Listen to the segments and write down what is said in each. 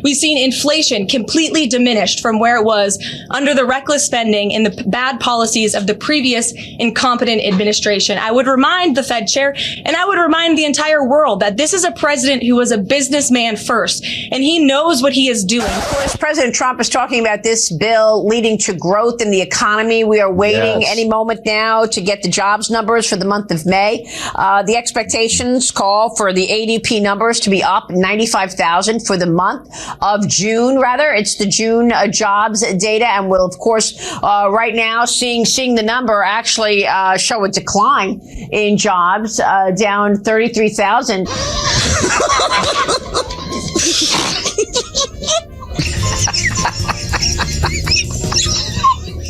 We've seen inflation completely diminished from where it was under the reckless spending and the bad policies of the previous incompetent administration. I would remind the Fed chair, and I would remind the entire world, that this is a president who was a businessman first, and he knows what he is doing. Of course, President Trump is talking about this bill leading to growth in the economy. We are waiting any moment now to get the jobs numbers for the month of May. The expectations call for the ADP numbers to be up 95,000 for the month of June, rather. It's the June jobs data, and we'll, of course, right now seeing the number actually show a decline in jobs, down 33,000.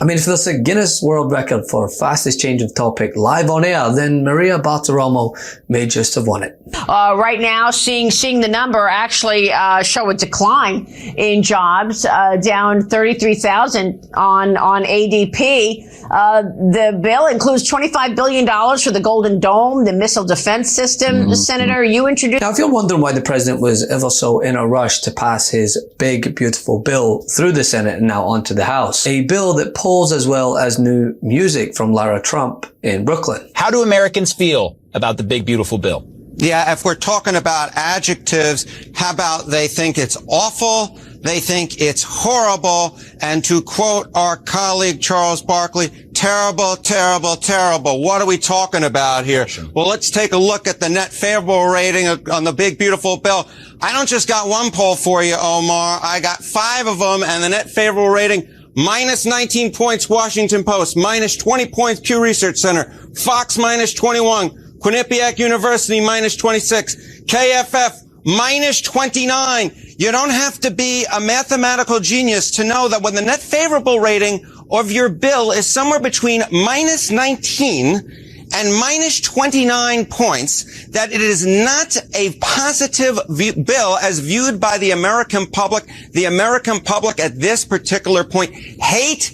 I mean, if there's a Guinness World Record for fastest change of topic live on air, then Maria Bartiromo may just have won it. Right now, seeing the number actually show a decline in jobs, down 33,000 on ADP. The bill includes $25 billion for the Golden Dome, the missile defense system. Senator, you introduced. Now, if you're wondering why the president was ever so in a rush to pass his big, beautiful bill through the Senate and now onto the House, a bill that polls as well as new music from Lara Trump in Brooklyn. How do Americans feel about the big, beautiful bill? Yeah, if we're talking about adjectives, how about they think it's awful, they think it's horrible, and to quote our colleague Charles Barkley, terrible, terrible, terrible. What are we talking about here? Well, let's take a look at the net favorable rating on the big, beautiful bill. I don't just got one poll for you, Omar. I got 5 of them, and the net favorable rating, minus 19 points, Washington Post, minus 20 points, Pew Research Center, Fox minus 21, Quinnipiac University minus 26, KFF minus 29. You don't have to be a mathematical genius to know that when the net favorable rating of your bill is somewhere between minus 19 and minus 29 points, that it is not a positive bill as viewed by the American public. The American public at this particular point hate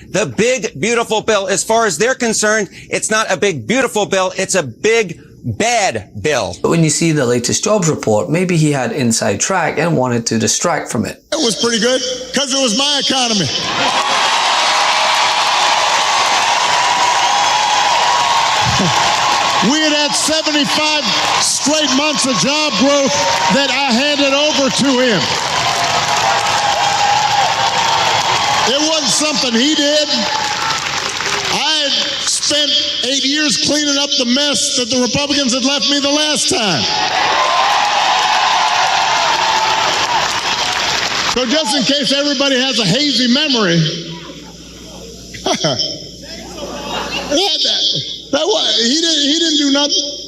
the big, beautiful bill. As far as they're concerned, it's not a big, beautiful bill. It's a big, bad bill. But when you see the latest jobs report, maybe he had inside track and wanted to distract from it. It was pretty good because it was my economy. We had 75 straight months of job growth that I handed over to him. It wasn't something he did. I had spent 8 years cleaning up the mess that the Republicans had left me the last time. So just in case everybody has a hazy memory, he didn't do nothing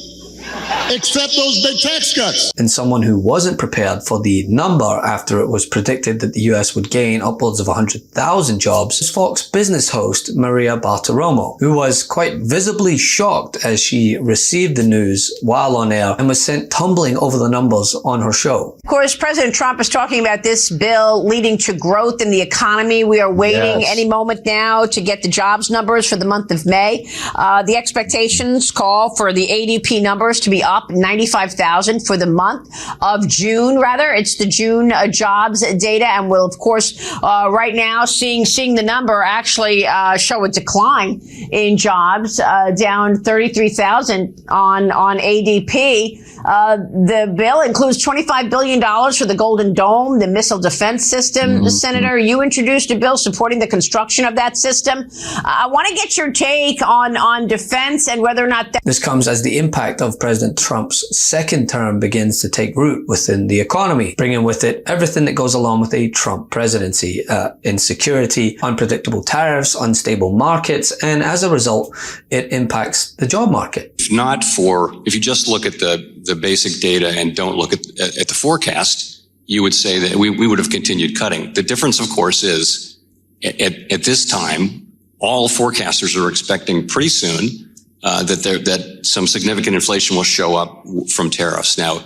except those big tax cuts. And someone who wasn't prepared for the number after it was predicted that the US would gain upwards of 100,000 jobs is Fox Business host Maria Bartiromo, who was quite visibly shocked as she received the news while on air and was sent tumbling over the numbers on her show. Of course, President Trump is talking about this bill leading to growth in the economy. We are waiting any moment now to get the jobs numbers for the month of May. The expectations call for the ADP numbers to be up 95,000 for the month of June, rather. It's the June jobs data, and we'll, of course, right now seeing the number actually show a decline in jobs, down 33,000 on ADP. The bill includes $25 billion for the Golden Dome, the missile defense system. Senator, you introduced a bill supporting the construction of that system. I want to get your take on defense and whether or not that. This comes as the impact of President Trump's second term begins to take root within the economy, bringing with it everything that goes along with a Trump presidency, insecurity, unpredictable tariffs, unstable markets, and as a result, it impacts the job market. If you just look at the basic data and don't look at the forecast, you would say that we would have continued cutting. The difference, of course, is at this time, all forecasters are expecting pretty soon that some significant inflation will show up from tariffs. Now,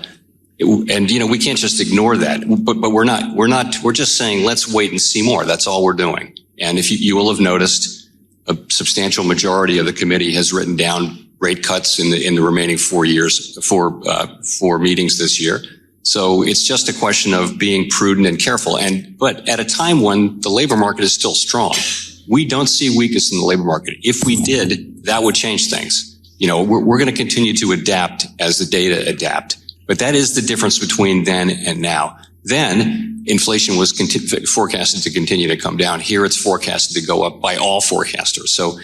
we can't just ignore that, but we're just saying, let's wait and see more. That's all we're doing. And if you will have noticed, a substantial majority of the committee has written down rate cuts in the remaining 4 meetings this year. So it's just a question of being prudent and careful. But at a time when the labor market is still strong, we don't see weakness in the labor market. If we did, that would change things. We're going to continue to adapt as the data adapt. But that is the difference between then and now. Then inflation was forecasted to continue to come down. Here it's forecasted to go up by all forecasters. So,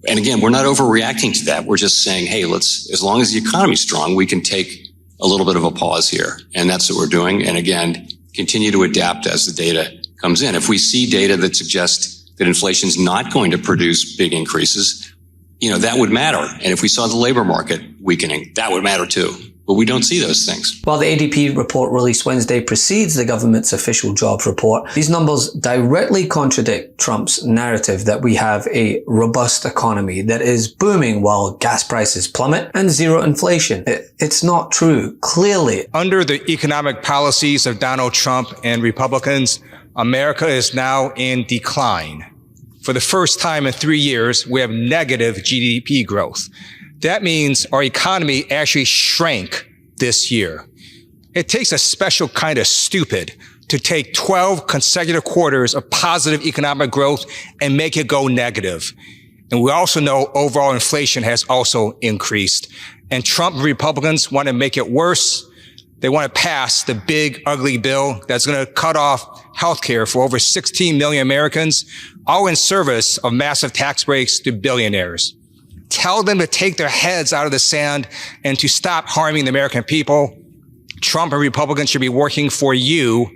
and again, we're not overreacting to that. We're just saying, hey, as long as the economy's strong, we can take a little bit of a pause here. And that's what we're doing. And again, continue to adapt as the data comes in. If we see data that suggests that inflation's not going to produce big increases, that would matter. And if we saw the labor market weakening, that would matter too. But we don't see those things. While the ADP report released Wednesday precedes the government's official jobs report, these numbers directly contradict Trump's narrative that we have a robust economy that is booming while gas prices plummet and zero inflation. It's not true, clearly. Under the economic policies of Donald Trump and Republicans, America is now in decline. For the first time in 3 years, we have negative GDP growth. That means our economy actually shrank this year. It takes a special kind of stupid to take 12 consecutive quarters of positive economic growth and make it go negative. And we also know overall inflation has also increased. And Trump and Republicans want to make it worse. They want to pass the big, ugly bill that's going to cut off health care for over 16 million Americans, all in service of massive tax breaks to billionaires. Tell them to take their heads out of the sand and to stop harming the American people. Trump and Republicans should be working for you,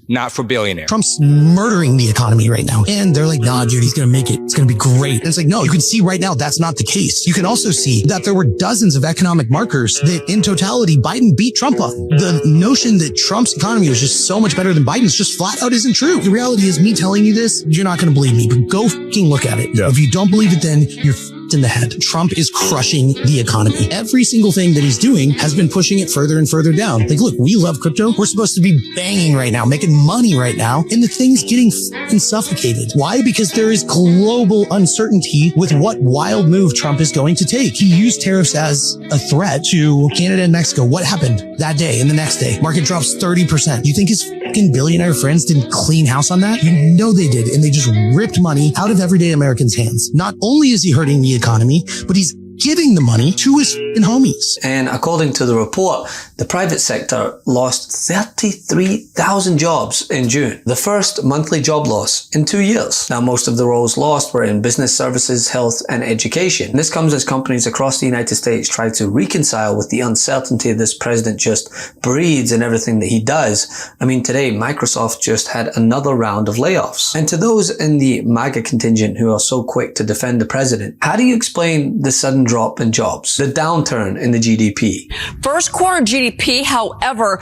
not for billionaires. Trump's murdering the economy right now. And they're like, nah, dude, he's going to make it. It's going to be great. And it's like, no, you can see right now that's not the case. You can also see that there were dozens of economic markers that in totality, Biden beat Trump on. The notion that Trump's economy was just so much better than Biden's just flat out isn't true. The reality is me telling you this, you're not going to believe me, but go fucking look at it. Yeah. If you don't believe it, then you're in the head. Trump is crushing the economy. Every single thing that he's doing has been pushing it further and further down. Like, look, we love crypto. We're supposed to be banging right now, making money right now, and the thing's getting fucking suffocated. Why? Because there is global uncertainty with what wild move Trump is going to take. He used tariffs as a threat to Canada and Mexico. What happened that day and the next day? Market drops 30%. You think his fucking billionaire friends didn't clean house on that? You know they did, and they just ripped money out of everyday Americans' hands. Not only is he hurting the economy, but he's giving the money to his homies. And according to the report, the private sector lost 33,000 jobs in June, the first monthly job loss in 2 years. Now, most of the roles lost were in business services, health, and education. This comes as companies across the United States try to reconcile with the uncertainty this president just breeds in everything that he does. I mean, today, Microsoft just had another round of layoffs. And to those in the MAGA contingent who are so quick to defend the president, how do you explain the sudden drop in jobs, the downturn in the GDP? First quarter GDP, however,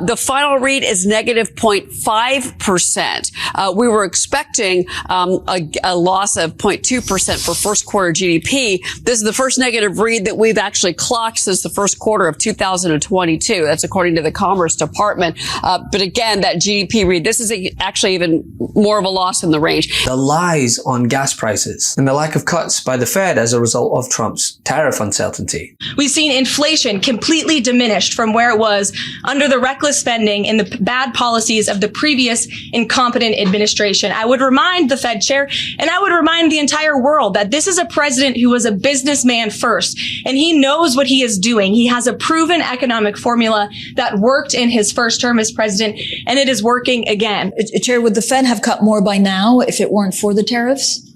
the final read is negative 0.5%. We were expecting a loss of 0.2% for first quarter GDP. This is the first negative read that we've actually clocked since the first quarter of 2022. That's according to the Commerce Department. But again, that GDP read, this is actually even more of a loss in the range. The lies on gas prices and the lack of cuts by the Fed as a result of Trump's tariff uncertainty. We've seen inflation completely diminished from where it was under the reckless spending and the bad policies of the previous incompetent administration. I would remind the Fed chair, and I would remind the entire world, that this is a president who was a businessman first, and he knows what he is doing. He has a proven economic formula that worked in his first term as president, and it is working again. Chair, would the Fed have cut more by now if it weren't for the tariffs?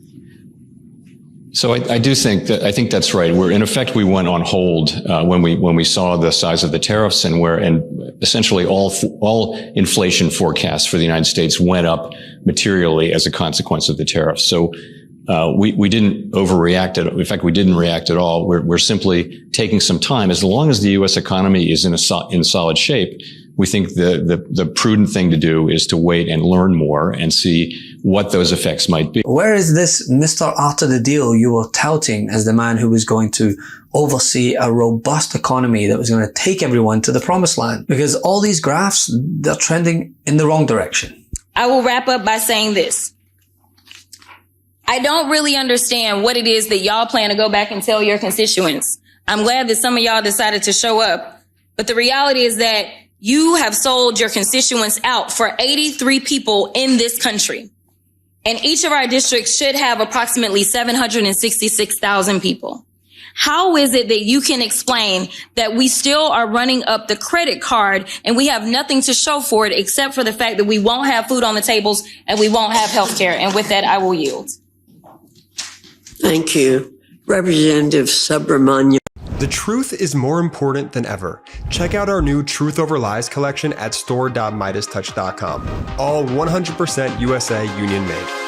So I think that's right. In effect, we went on hold when we saw the size of the tariffs and essentially all inflation forecasts for the United States went up materially as a consequence of the tariffs. So we didn't overreact. In fact, we didn't react at all. We're simply taking some time. As long as the U.S. economy is in solid shape, we think the prudent thing to do is to wait and learn more and see what those effects might be. Where is this Mr. After the Deal you were touting as the man who was going to oversee a robust economy that was going to take everyone to the promised land? Because all these graphs, they're trending in the wrong direction. I will wrap up by saying this. I don't really understand what it is that y'all plan to go back and tell your constituents. I'm glad that some of y'all decided to show up, but the reality is that You have sold your constituents out for 83 people in this country. And each of our districts should have approximately 766,000 people. How is it that you can explain that we still are running up the credit card and we have nothing to show for it except for the fact that we won't have food on the tables and we won't have health care? And with that, I will yield. Thank you. Representative Subramanian. The truth is more important than ever. Check out our new Truth Over Lies collection at store.MeidasTouch.com. All 100% USA union made.